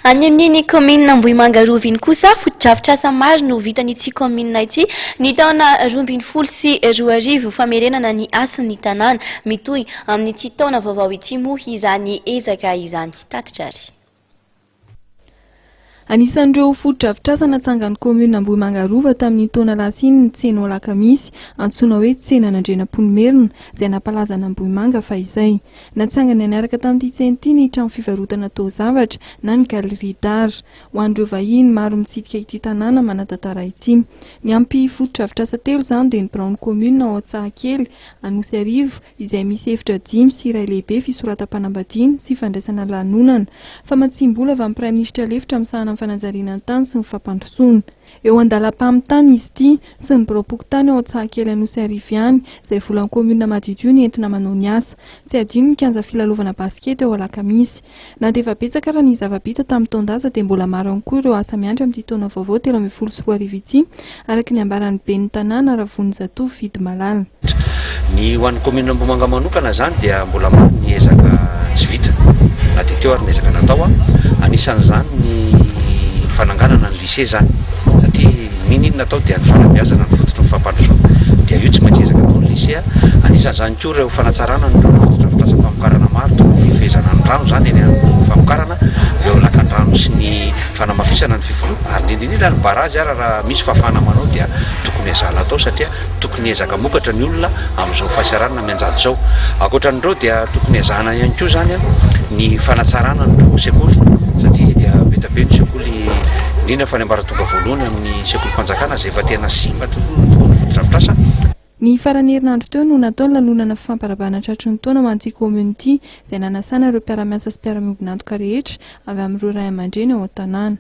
Any amin'ny commune Ambohimanga Roviny kosa fotodrafitrasa maro no vitan'ity commune ity ny taona 2024 famerenana ny asan'ny tanàna mitohy amin'ity taona vaovao ity moa izany ezaka izany tatitrary. Anisan'ireo fotodrafitrasa natsangan'ny commune Ambohimanga Rova tamin'ny taona lasiny ny tsena Alakamisy antsoina hoe tsenan'Andrenamponomerina izay nampalaza ny Ambohimanga fa izay. Natsangana niaraka tamin'ity tsena ity ny trano fivarotana taozavatra na ny galerie d'art ho an'ireo vahiny maro mitsidika ity tanàna manatantara ity. Ny ampy fotodrafitrasa telo izany dia ny biraon'ny commune ao Antsahakely, Anosy Arivo izay misy efitra 5 sy iray lehibe fisoratam-panambadiana sy fandraisana lanonana fa matsimbola avy amin'ny praiminisitra lefitra amin'sahana fananjariana ny tany sy ny fampandrosoana. Eo andalam-pamitany izy ity sy ny biraom-pokotany ao Antsahakely Anosy Arivo ihany izay volan'ny commune Madidio ny entina manao ny asa. Tsy adino ny kianja filalovana baskety eo Alakamisy. Na dia efa betsaka raha ny zava-bita tamin'ny taon-daza dia mbola maro ihany koa ireo asa miandry amin'ity taona vaovao 2024 ity araka ny ambaran'ny ben'ny tanàna Ravonjatovo Vidy Malala. Ny ho an'ny commune Ambohimanga manokana zany dia mbola maro ny ezaka tsy vita na dia teo ary ny ezaka natao anisan'izany ny fananganana ny lycée zany satria niny natao dia ny fanabeazana ny fototry ny fampandrosoana dia io tsy maintsy ezaka atao ny lycée anisan'izany koa ireo fanatsarana ny fotodrafitrasa famokarana maro toy ny fifehezana ny rano zany eny amin'ny famokarana eo lakan-drano sy ny fanamafisana ny fifoloana ary indrindra ny barazy ary raha misy fafana manao dia tokony ezahana atao satria tokony ezaka mokatra ny olona amin'izao fahasaranana mianjady zao. Ankoatran'ireo dia tokony ezahana ihany koa zany ny fanatsarana ny sekoly satria dia betabe ny sekoly indrindra fa ny ambaratonga voalohany amin'ny sekoly mpanjakana izay efa tena simba tokoa ny fotodrafitrasa. Ny farany herinandro teo no natao ny lanonana fifamparabana tratry ny taona ho an'ity commune ity izay nanasana ireo mpiara-miasa sy mpiara-miombonantoka rehetra avy amin'ireo ray aman-dreny ao an-tanàna.